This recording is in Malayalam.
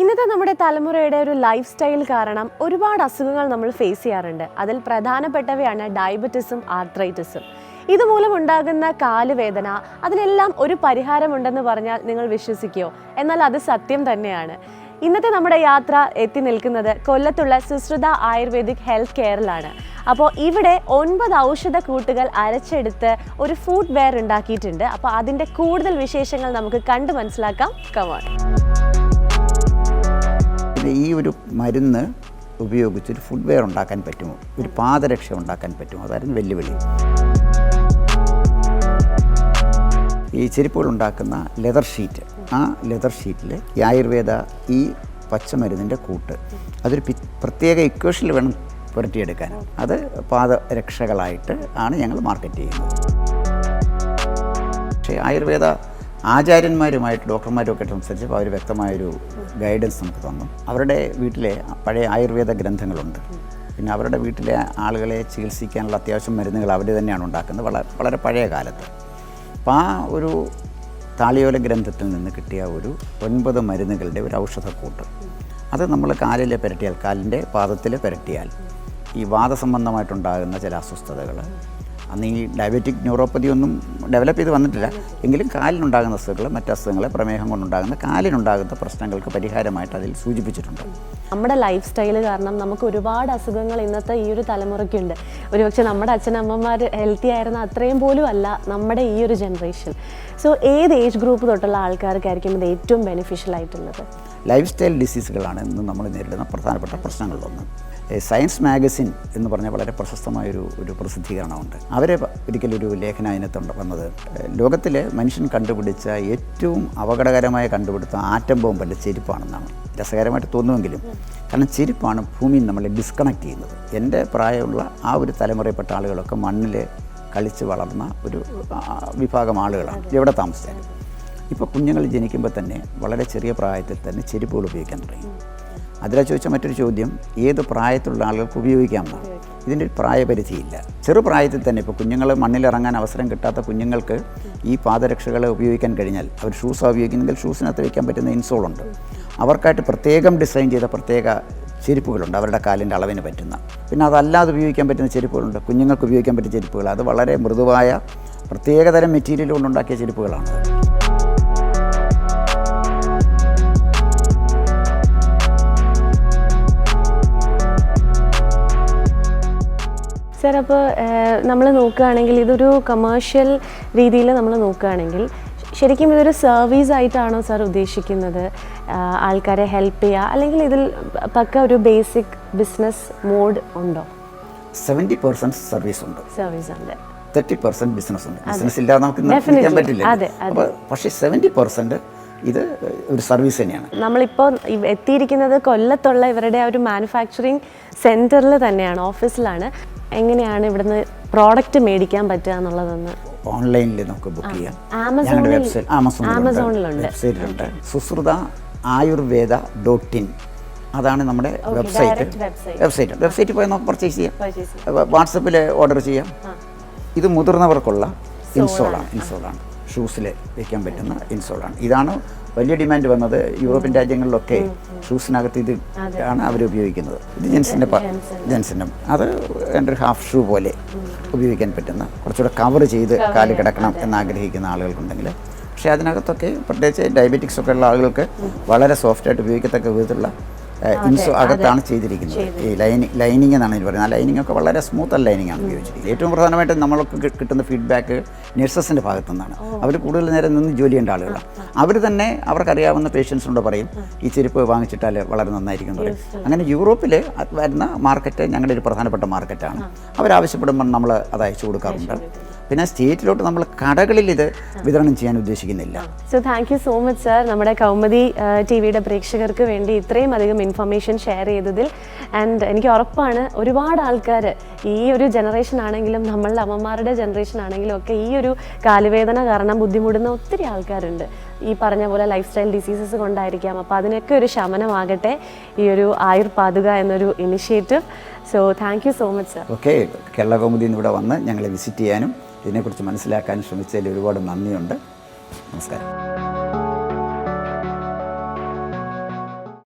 ഇന്നത്തെ നമ്മുടെ തലമുറയുടെ ഒരു ലൈഫ് സ്റ്റൈൽ കാരണം ഒരുപാട് അസുഖങ്ങൾ നമ്മൾ ഫേസ് ചെയ്യാറുണ്ട്. അതിൽ പ്രധാനപ്പെട്ടവയാണ് ഡയബറ്റിസും ആർത്രൈറ്റിസും. ഇതുമൂലം ഉണ്ടാകുന്ന കാലുവേദന, അതിനെല്ലാം ഒരു പരിഹാരമുണ്ടെന്ന് പറഞ്ഞാൽ നിങ്ങൾ വിശ്വസിക്കുമോ? എന്നാൽ അത് സത്യം തന്നെയാണ്. ഇന്നത്തെ നമ്മുടെ യാത്ര എത്തി നിൽക്കുന്നത് കൊല്ലത്തുള്ള സുശ്രുത ആയുർവേദിക് ഹെൽത്ത് കെയറിലാണ്. അപ്പോൾ ഇവിടെ 9 ഔഷധ കൂട്ടുകൾ അരച്ചെടുത്ത് ഒരു ഫുഡ് വെയർ ഉണ്ടാക്കിയിട്ടുണ്ട്. അപ്പോൾ അതിൻ്റെ കൂടുതൽ വിശേഷങ്ങൾ നമുക്ക് കണ്ടു മനസ്സിലാക്കാം. കമോൺ. ഈ ഒരു മരുന്ന് ഉപയോഗിച്ച് ഒരു ഫുഡ് വെയർ ഉണ്ടാക്കാൻ പറ്റുമോ, ഒരു പാദരക്ഷ ഉണ്ടാക്കാൻ പറ്റുമോ, അതായിരുന്നു വെല്ലുവിളി. ഈ ചെരുപ്പുകൾ ഉണ്ടാക്കുന്ന ലെതർ ഷീറ്റ്, ആ ലെതർ ഷീറ്റിൽ ഈ ആയുർവേദ ഈ പച്ചമരുന്നിൻ്റെ കൂട്ട് അതൊരു പ്രത്യേക ഇക്വേഷനിൽ വേണം പുരട്ടിയെടുക്കാൻ. അത് പാദരക്ഷകളായിട്ട് ആണ് ഞങ്ങൾ മാർക്കറ്റ് ചെയ്യുന്നത്. പക്ഷേ ആയുർവേദ ആചാര്യന്മാരുമായിട്ട് ഡോക്ടർമാരുമൊക്കെ സംസാരിച്ചപ്പോൾ അവർ വ്യക്തമായൊരു ഗൈഡൻസ് നമുക്ക് തന്നു. അവരുടെ വീട്ടിലെ പഴയ ആയുർവേദ ഗ്രന്ഥങ്ങളുണ്ട്. പിന്നെ അവരുടെ വീട്ടിലെ ആളുകളെ ചികിത്സിക്കാനുള്ള അത്യാവശ്യം മരുന്നുകൾ അവർ തന്നെയാണ് ഉണ്ടാക്കുന്നത്, വളരെ പഴയ കാലത്ത്. അപ്പോൾ ആ ഒരു താളിയോല ഗ്രന്ഥത്തിൽ നിന്ന് കിട്ടിയ ഒരു 9 മരുന്നുകളുടെ ഒരു ഔഷധക്കൂട്ട്, അത് നമ്മൾ കാലിൽ പുരട്ടിയാൽ, കാലിൻ്റെ പാദത്തിൽ പുരട്ടിയാൽ ഈ വാദസംബന്ധമായിട്ടുണ്ടാകുന്ന ചില അസ്വസ്ഥതകൾ, അന്ന് ഈ ഡയബറ്റിക് ന്യൂറോപ്പതി ഒന്നും ഡെവലപ്പ് ചെയ്ത് വന്നിട്ടില്ല എങ്കിലും കാലിനുണ്ടാകുന്ന അസുഖങ്ങൾ, മറ്റസുഖങ്ങൾ, പ്രമേഹം കൊണ്ടുണ്ടാകുന്ന കാലിനുണ്ടാകുന്ന പ്രശ്നങ്ങൾക്ക് പരിഹാരമായിട്ട് അതിൽ സൂചിപ്പിച്ചിട്ടുണ്ട്. നമ്മുടെ ലൈഫ് സ്റ്റൈൽ കാരണം നമുക്ക് ഒരുപാട് അസുഖങ്ങൾ ഇന്നത്തെ ഈ ഒരു തലമുറയ്ക്കുണ്ട്. ഒരുപക്ഷെ നമ്മുടെ അച്ഛനമ്മമാർ ഹെൽത്തി ആയിരുന്ന അത്രയും പോലും അല്ല നമ്മുടെ ഈ ഒരു ജനറേഷൻ. സോ ഏത് ഏജ് ഗ്രൂപ്പ് തൊട്ടുള്ള ആൾക്കാർക്കായിരിക്കും ഇത് ഏറ്റവും ബെനിഫിഷ്യൽ ആയിട്ടുള്ളത്? ലൈഫ് സ്റ്റൈൽ ഡിസീസുകളാണ് ഇന്ന് നമ്മൾ നേരിടുന്ന പ്രധാനപ്പെട്ട പ്രശ്നങ്ങളിലൊന്ന്. സയൻസ് മാഗസിൻ എന്ന് പറഞ്ഞ വളരെ പ്രശസ്തമായൊരു പ്രസിദ്ധീകരണമുണ്ട്. അവർ ഒരിക്കലൊരു ലേഖനം അതിനകത്തുണ്ട് വന്നത്, ലോകത്തിലെ മനുഷ്യൻ കണ്ടുപിടിച്ച ഏറ്റവും അപകടകരമായ കണ്ടുപിടുത്തം ആറ്റം ബോംബല്ല, ചെരുപ്പാണെന്നാണ്. രസകരമായിട്ട് തോന്നുമെങ്കിലും, കാരണം ചെരുപ്പാണ് ഭൂമിയിൽ നമ്മളെ ഡിസ്കണക്ട് ചെയ്യുന്നത്. എൻ്റെ പ്രായമുള്ള ആ ഒരു തലമുറയിൽപ്പെട്ട ആളുകളൊക്കെ മണ്ണിൽ കളിച്ച് വളർന്ന ഒരു വിഭാഗം ആളുകളാണ് ഇവിടെ താമസിച്ചത്. ഇപ്പോൾ കുഞ്ഞുങ്ങൾ ജനിക്കുമ്പോൾ തന്നെ വളരെ ചെറിയ പ്രായത്തിൽ തന്നെ ചെരുപ്പുകൾ ഉപയോഗിക്കാൻ തുടങ്ങി. അതിലാ ചോദിച്ച മറ്റൊരു ചോദ്യം, ഏത് പ്രായത്തിലുള്ള ആളുകൾക്ക് ഉപയോഗിക്കാമെന്നാണ്. ഇതിൻ്റെ ഒരു പ്രായപരിധിയില്ല. ചെറുപ്രായത്തിൽ തന്നെ ഇപ്പോൾ കുഞ്ഞുങ്ങൾ മണ്ണിലിറങ്ങാൻ അവസരം കിട്ടാത്ത കുഞ്ഞുങ്ങൾക്ക് ഈ പാദരക്ഷകൾ ഉപയോഗിക്കാൻ കഴിഞ്ഞാൽ, അവർ ഷൂസാണ് ഉപയോഗിക്കുന്നെങ്കിൽ ഷൂസിനകത്ത് വയ്ക്കാൻ പറ്റുന്ന ഇൻസോളുണ്ട്. അവർക്കായിട്ട് പ്രത്യേകം ഡിസൈൻ ചെയ്ത പ്രത്യേക ചെരുപ്പുകളുണ്ട്, അവരുടെ കാലിൻ്റെ അളവിന് പറ്റുന്ന. പിന്നെ അതല്ലാതെ ഉപയോഗിക്കാൻ പറ്റുന്ന ചെരുപ്പുകളുണ്ട്, കുഞ്ഞുങ്ങൾക്ക് ഉപയോഗിക്കാൻ പറ്റിയ ചെരുപ്പുകൾ. അത് വളരെ മൃദുവായ പ്രത്യേകതരം മെറ്റീരിയൽ കൊണ്ടുണ്ടാക്കിയ ചെരുപ്പുകളാണ്. സാർ, അപ്പോൾ നമ്മൾ നോക്കുകയാണെങ്കിൽ ഇതൊരു കമേഴ്ഷ്യൽ രീതിയിൽ നമ്മൾ നോക്കുകയാണെങ്കിൽ ശരിക്കും ഇതൊരു സർവീസ് ആയിട്ടാണോ സാർ ഉദ്ദേശിക്കുന്നത്? ആൾക്കാരെ ഹെൽപ്പ് ചെയ്യുക, അല്ലെങ്കിൽ ഇതിൽ പക്ക ഒരു ബേസിക് ബിസിനസ് മോഡ് ഉണ്ടോ? 70% സർവീസ് ഉണ്ട്, 30% ബിസിനസ് ഉണ്ട്. ബിസിനസ് ഇല്ലാതെ നമുക്ക് നിർത്തിക്കാൻ പറ്റില്ല. അപ്പോൾ പക്ഷേ 70% ഇത് ഒരു സർവീസ് തന്നെയാണ്. നമ്മളിപ്പോൾ എത്തിയിരിക്കുന്നത് കൊല്ലത്തുള്ള ഇവരുടെ ഒരു മാനുഫാക്ചറിങ് സെൻറ്ററിൽ തന്നെയാണ്, ഓഫീസിലാണ്. എങ്ങനെയാണ് ഇവിടുന്ന് പ്രോഡക്റ്റ് മേടിക്കാൻ പറ്റുക എന്നുള്ളതൊന്ന്? ഓൺലൈനിൽ നമുക്ക് ബുക്ക് ചെയ്യാം. ആമസോണിലുണ്ട്, വെബ്സൈറ്റിലുണ്ട്. സുശ്രുത ayurveda.in അതാണ് നമ്മുടെ വെബ്സൈറ്റ് പോയി നമുക്ക് പർച്ചേസ് ചെയ്യാം. വാട്സപ്പിൽ ഓർഡർ ചെയ്യാം. ഇത് മുതിർന്നവർക്കുള്ള ഇൻസോളാണ്, ഷൂസിൽ വയ്ക്കാൻ പറ്റുന്ന ഇൻസോളാണ്. ഇതാണ് വലിയ ഡിമാൻഡ് വന്നത്. യൂറോപ്യൻ രാജ്യങ്ങളിലൊക്കെ ഷൂസിനകത്ത് ഇത് ആണ് അവർ ഉപയോഗിക്കുന്നത്. ഇത് ജെൻസിൻ്റെ അത് എൻ്റെ ഒരു ഹാഫ് ഷൂ പോലെ ഉപയോഗിക്കാൻ പറ്റുന്ന, കുറച്ചുകൂടെ കവർ ചെയ്ത് കാല് കിടക്കണം എന്നാഗ്രഹിക്കുന്ന ആളുകൾക്കുണ്ടെങ്കിൽ. പക്ഷേ അതിനകത്തൊക്കെ പ്രത്യേകിച്ച് ഡയബറ്റിക്സ് ഒക്കെ ഉള്ള ആളുകൾക്ക് വളരെ സോഫ്റ്റായിട്ട് ഉപയോഗിക്കത്തക്ക വിധത്തിലുള്ള അകത്താണ് ചെയ്തിരിക്കുന്നത്. ഈ ലൈനിങ് എന്നാണ് ഇതിന് പറയുന്നത്. ആ ലൈനിങ് ഒക്കെ വളരെ സ്മൂത്ത് ലൈനിങ് ആണ് ഉപയോഗിച്ചിരിക്കുന്നത്. ഏറ്റവും പ്രധാനമായിട്ട് നമ്മൾക്ക് കിട്ടുന്ന ഫീഡ്ബാക്ക് നഴ്സസിൻ്റെ ഭാഗത്തു നിന്നാണ്. അവർ കൂടുതൽ നേരം നിന്ന് ജോലി ചെയ്യേണ്ട ആളുകളാണ്. അവർ തന്നെ അവർക്കറിയാവുന്ന പേഷ്യൻസിനോട് പറയും, ഈ ചെരുപ്പ് വാങ്ങിച്ചിട്ടാൽ വളരെ നന്നായിരിക്കും എന്ന് പറയും. അങ്ങനെ യൂറോപ്പിൽ വരുന്ന മാർക്കറ്റ് ഞങ്ങളുടെ ഒരു പ്രധാനപ്പെട്ട മാർക്കറ്റാണ്. അവരാവശ്യപ്പെടുമ്പോൾ നമ്മൾ അത് അയച്ചു കൊടുക്കാറുണ്ട്. പിന്നെ സ്റ്റേറ്റിലോട്ട് നമ്മൾ കടകളിൽ ഇത് വിതരണം ചെയ്യാൻ ഉദ്ദേശിക്കുന്നില്ല. So thank you so much sir, നമ്മുടെ കൗമുദി ടിവിയുടെ പ്രേക്ഷകർക്ക് വേണ്ടി ഇത്രയും അധികം ഇൻഫർമേഷൻ ഷെയർ ചെയ്തതിൽ. ആൻഡ് എനിക്ക് ഉറപ്പാണ് ഒരുപാട് ആൾക്കാർ ഈ ഒരു ജനറേഷൻ ആണെങ്കിലും നമ്മളുടെ അമ്മമാരുടെ ജനറേഷൻ ആണെങ്കിലും ഒക്കെ ഈ ഒരു കാലുവേദന കാരണം ബുദ്ധിമുട്ടുന്ന ഒത്തിരി ആൾക്കാരുണ്ട്. ഈ പറഞ്ഞ പോലെ ലൈഫ് സ്റ്റൈൽ ഡിസീസസ് കൊണ്ടായിരിക്കാം. അപ്പോൾ അതിനൊക്കെ ഒരു ശമനമാകട്ടെ ഈ ഒരു ആയുർപാതുക എന്നൊരു initiative. So thank you so much sir. Okay, Kerala കൗമുദിയിൽ നിന്ന് ഇവിടെ വന്ന് ഞങ്ങളെ വിസിറ്റ് ചെയ്യാനും ഇതിനെക്കുറിച്ച് മനസ്സിലാക്കാനും ശ്രമിച്ചതിൽ ഒരുപാട് നന്ദിയുണ്ട്. നമസ്കാരം.